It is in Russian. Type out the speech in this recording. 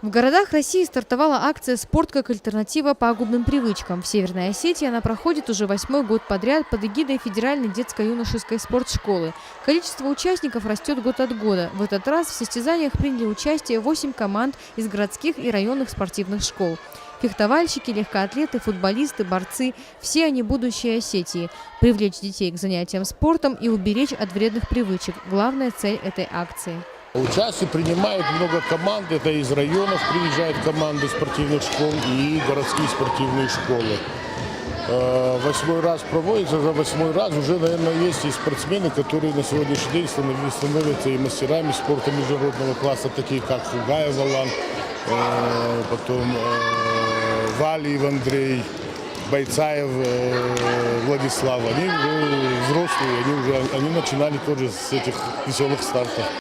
В городах России стартовала акция «Спорт как альтернатива пагубным привычкам». В Северной Осетии она проходит уже 8-й год подряд под эгидой Федеральной детско-юношеской спортшколы. Количество участников растет год от года. В этот раз в состязаниях приняли участие 8 команд из городских и районных спортивных школ. Фехтовальщики, легкоатлеты, футболисты, борцы – все они будущее Осетии. Привлечь детей к занятиям спортом и уберечь от вредных привычек – главная цель этой акции. Участие принимает много команд, это из районов приезжают команды спортивных школ и городские спортивные школы. 8-й раз проводится, за 8-й раз уже, наверное, есть и спортсмены, которые на сегодняшний день становятся и мастерами спорта международного класса, такие как Фугаев Алан, потом Валиев Андрей, Бойцаев Владислав. Они уже взрослые, они начинали тоже с этих веселых стартов.